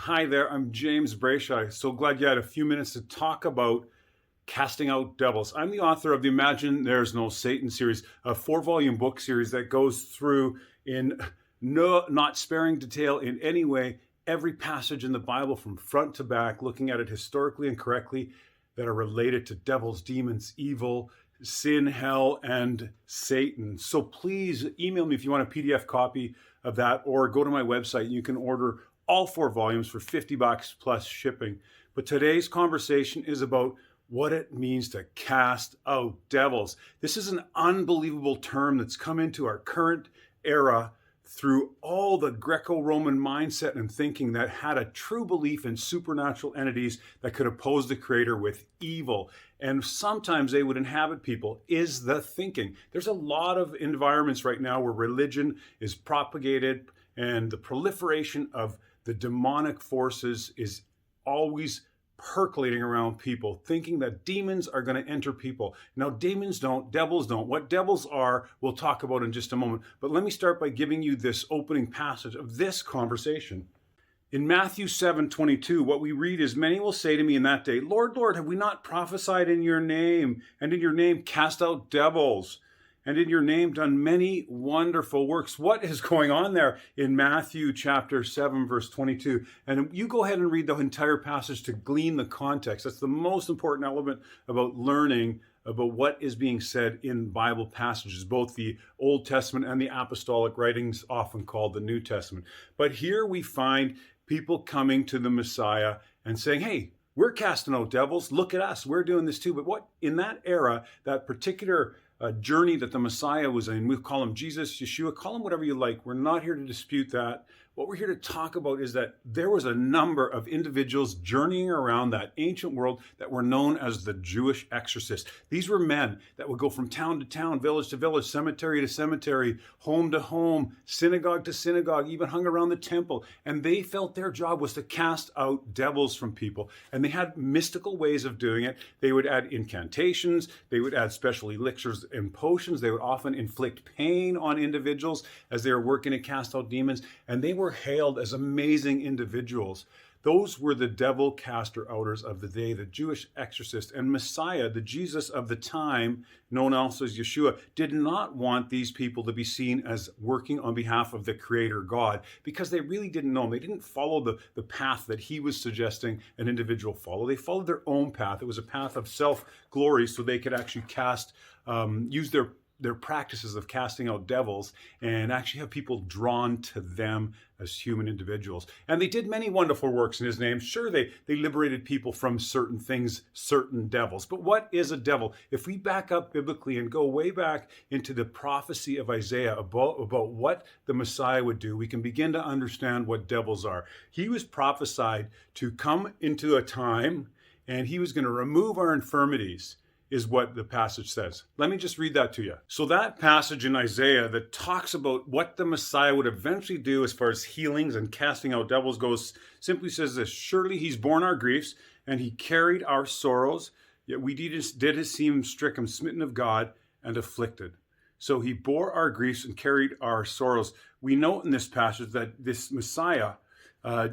Hi there, I'm James Brayshaw. So glad you had a few minutes to talk about casting out devils. I'm the author of the Imagine There's No Satan series, a 4-volume book series that goes through in not sparing detail in any way every passage in the Bible from front to back, looking at it historically and correctly that are related to devils, demons, evil, sin, hell, and Satan. So please email me if you want a PDF copy of that, or go to my website. You can order all 4 volumes for $50 plus shipping. But today's conversation is about what it means to cast out devils. This is an unbelievable term that's come into our current era through all the Greco-Roman mindset and thinking that had a true belief in supernatural entities that could oppose the Creator with evil. And sometimes they would inhabit people, is the thinking. There's a lot of environments right now where religion is propagated and the proliferation of the demonic forces is always percolating around people, thinking that demons are going to enter people. Now, demons don't, devils don't. What devils are, we'll talk about in just a moment. But let me start by giving you this opening passage of this conversation. In Matthew 7:22, what we read is, "Many will say to me in that day, Lord, Lord, have we not prophesied in your name, and in your name cast out devils, and in your name done many wonderful works?" What is going on there in Matthew chapter 7, verse 22? And you go ahead and read the entire passage to glean the context. That's the most important element about learning about what is being said in Bible passages, both the Old Testament and the apostolic writings, often called the New Testament. But here we find people coming to the Messiah and saying, hey, we're casting out devils. Look at us. We're doing this too. But what in that era, that particular journey that the Messiah was in, we call him Jesus, Yeshua, call him whatever you like. We're not here to dispute that. What we're here to talk about is that there was a number of individuals journeying around that ancient world that were known as the Jewish exorcists. These were men that would go from town to town, village to village, cemetery to cemetery, home to home, synagogue to synagogue, even hung around the temple. And they felt their job was to cast out devils from people. And they had mystical ways of doing it. They would add incantations. They would add special elixirs and potions. They would often inflict pain on individuals as they were working to cast out demons. And they were hailed as amazing individuals. Those were the devil caster outers of the day, the Jewish exorcist. And Messiah, the Jesus of the time, known also as Yeshua, did not want these people to be seen as working on behalf of the Creator God, because they really didn't know him. They didn't follow the path that he was suggesting an individual follow. They followed their own path. It was a path of self-glory, so they could actually use their practices of casting out devils and actually have people drawn to them as human individuals. And they did many wonderful works in his name. Sure, they liberated people from certain things, certain devils. But what is a devil? If we back up biblically and go way back into the prophecy of Isaiah about what the Messiah would do, we can begin to understand what devils are. He was prophesied to come into a time and he was going to remove our infirmities, is what the passage says. Let me just read that to you. So that passage in Isaiah that talks about what the Messiah would eventually do as far as healings and casting out devils goes, simply says this: "Surely he's borne our griefs and he carried our sorrows, yet we did esteem him stricken, smitten of God, and afflicted." So he bore our griefs and carried our sorrows. We note in this passage that this Messiah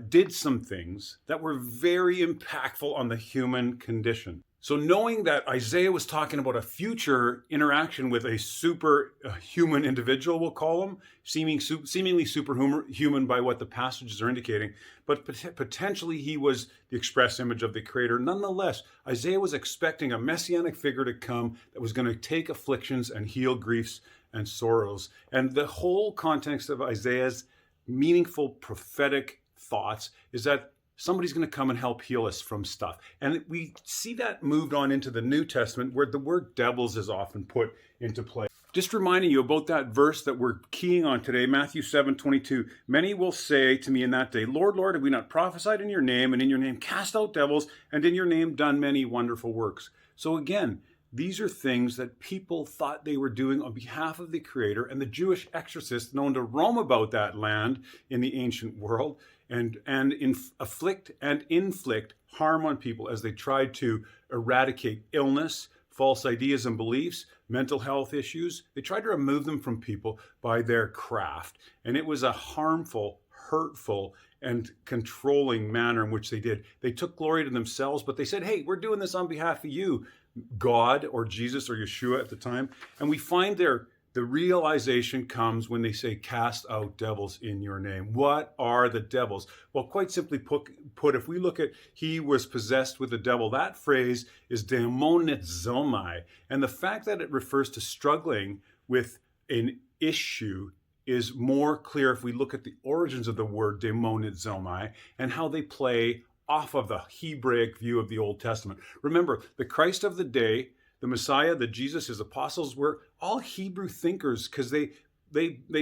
did some things that were very impactful on the human condition. So knowing that Isaiah was talking about a future interaction with a superhuman individual, we'll call him, seemingly superhuman by what the passages are indicating, but potentially he was the express image of the Creator. Nonetheless, Isaiah was expecting a messianic figure to come that was going to take afflictions and heal griefs and sorrows. And the whole context of Isaiah's meaningful prophetic thoughts is that somebody's going to come and help heal us from stuff. And we see that moved on into the New Testament, where the word devils is often put into play. Just reminding you about that verse that we're keying on today, Matthew 7:22. "Many will say to me in that day, Lord, Lord, have we not prophesied in your name, and in your name cast out devils, and in your name done many wonderful works?" So again, these are things that people thought they were doing on behalf of the Creator, and the Jewish exorcists known to roam about that land in the ancient world and afflict and inflict harm on people as they tried to eradicate illness, false ideas and beliefs, mental health issues. They tried to remove them from people by their craft. And it was a harmful, hurtful and controlling manner in which they did. They took glory to themselves, but they said, hey, we're doing this on behalf of you, God or Jesus or Yeshua at the time. And we find the realization comes when they say, cast out devils in your name. What are the devils? Well, quite simply put, if we look at he was possessed with the devil, that phrase is demon-zomai. And the fact that it refers to struggling with an issue is more clear if we look at the origins of the word demon-zomai and how they play off of the Hebraic view of the Old Testament. Remember, the Christ of the day, the Messiah, the Jesus, his apostles were all Hebrew thinkers because they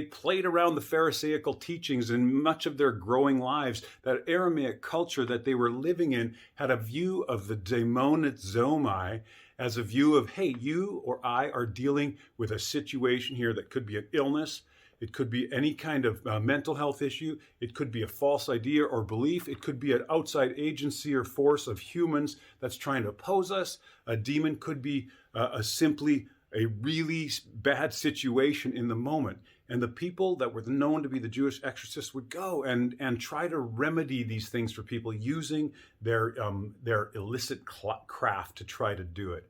played around the Pharisaical teachings in much of their growing lives. That Aramaic culture that they were living in had a view of the demon-zomai as a view of, hey, you or I are dealing with a situation here that could be an illness. It could be any kind of mental health issue. It could be a false idea or belief. It could be an outside agency or force of humans that's trying to oppose us. A demon could be simply a really bad situation in the moment. And the people that were known to be the Jewish exorcists would go and try to remedy these things for people using their illicit craft to try to do it.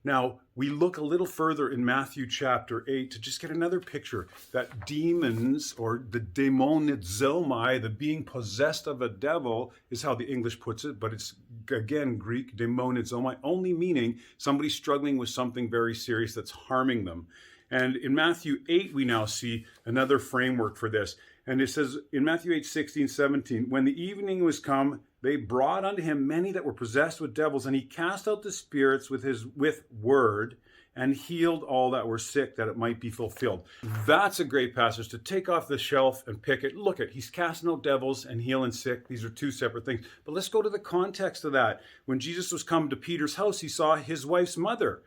Now, we look a little further in Matthew chapter 8 to just get another picture that demons, or the demon-zomai, the being possessed of a devil, is how the English puts it, but it's, again, Greek, demon-zomai, only meaning somebody struggling with something very serious that's harming them. And in Matthew 8, we now see another framework for this. And it says in Matthew 8, 16, 17, when the evening was come, they brought unto him many that were possessed with devils, and he cast out the spirits with word, and healed all that were sick, that it might be fulfilled. That's a great passage to take off the shelf and pick it. Look at, he's casting out devils and healing sick. These are two separate things. But let's go to the context of that. When Jesus was come to Peter's house, he saw his wife's mother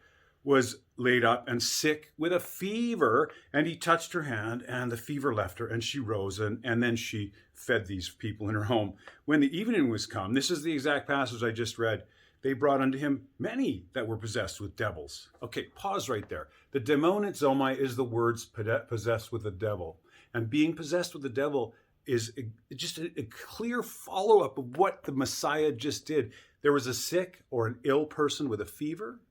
was laid up and sick with a fever, and he touched her hand, and the fever left her, and she rose, and then she fed these people in her home. When the evening was come, this is the exact passage I just read, they brought unto him many that were possessed with devils. Okay, pause right there. The demon-zomai is the words possessed with the devil. And being possessed with the devil is just a clear follow-up of what the Messiah just did. There was a sick or an ill person with a fever,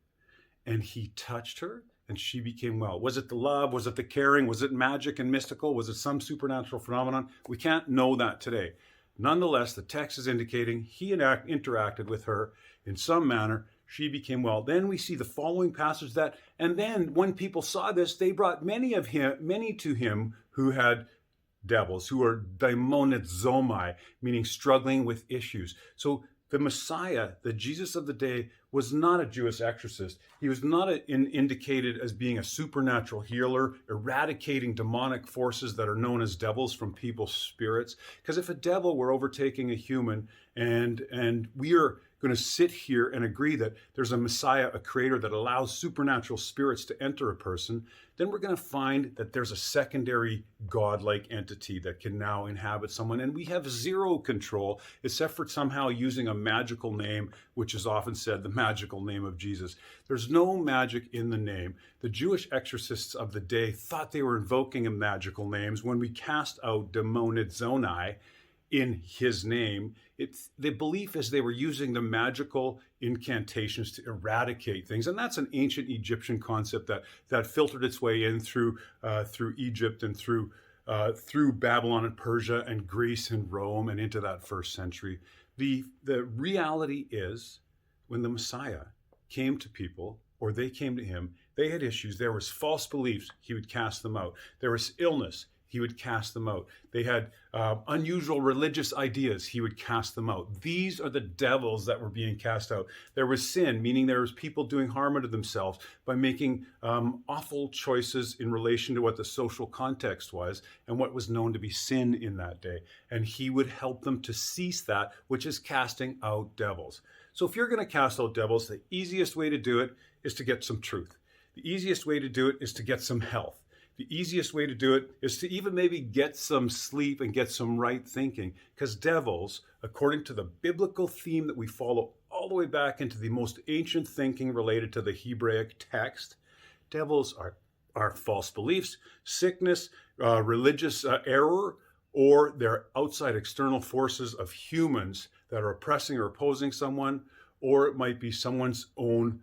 and he touched her, and she became well. Was it the love? Was it the caring? Was it magic and mystical? Was it some supernatural phenomenon? We can't know that today. Nonetheless, the text is indicating he interacted with her in some manner. She became well. Then we see the following passage that, and then when people saw this, they brought many to him who had devils, who are demon-zomai, meaning struggling with issues. So the Messiah, the Jesus of the day, was not a Jewish exorcist. He was not indicated as being a supernatural healer, eradicating demonic forces that are known as devils from people's spirits. Because if a devil were overtaking a human, and we are going to sit here and agree that there's a Messiah, a creator that allows supernatural spirits to enter a person, then we're going to find that there's a secondary godlike entity that can now inhabit someone. And we have zero control, except for somehow using a magical name, which is often said the magical name of Jesus. There's no magic in the name. The Jewish exorcists of the day thought they were invoking magical names when we cast out demon-zomai in his name. The belief is they were using the magical incantations to eradicate things, and that's an ancient Egyptian concept that filtered its way in through Egypt and through Babylon and Persia and Greece and Rome and into that first century. The reality is, when the Messiah came to people, or they came to him, they had issues. There was false beliefs, he would cast them out. There was illness, he would cast them out. They had unusual religious ideas, he would cast them out. These are the devils that were being cast out. There was sin, meaning there was people doing harm unto themselves by making awful choices in relation to what the social context was and what was known to be sin in that day. And he would help them to cease that, which is casting out devils. So if you're going to cast out devils, the easiest way to do it is to get some truth. The easiest way to do it is to get some health. The easiest way to do it is to even maybe get some sleep and get some right thinking. Because devils, according to the biblical theme that we follow all the way back into the most ancient thinking related to the Hebraic text, devils are false beliefs, sickness, religious error, or they're outside external forces of humans that are oppressing or opposing someone, or it might be someone's own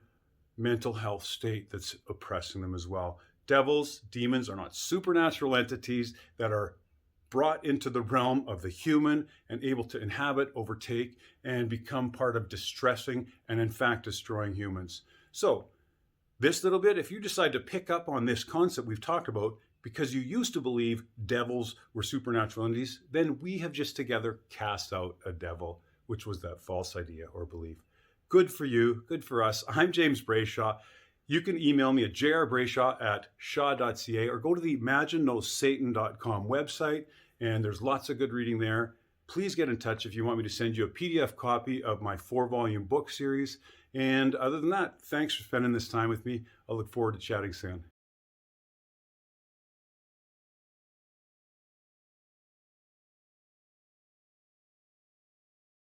mental health state that's oppressing them as well. Devils, demons are not supernatural entities that are brought into the realm of the human and able to inhabit, overtake, and become part of distressing and in fact destroying humans. So this little bit, if you decide to pick up on this concept we've talked about because you used to believe devils were supernatural entities, then we have just together cast out a devil, which was that false idea or belief. Good for you, good for us. I'm James Brayshaw. You can email me at jrbrayshaw@shaw.ca or go to the imagineknowsatan.com website, and there's lots of good reading there. Please get in touch if you want me to send you a PDF copy of my 4-volume book series. And other than that, thanks for spending this time with me. I look forward to chatting soon.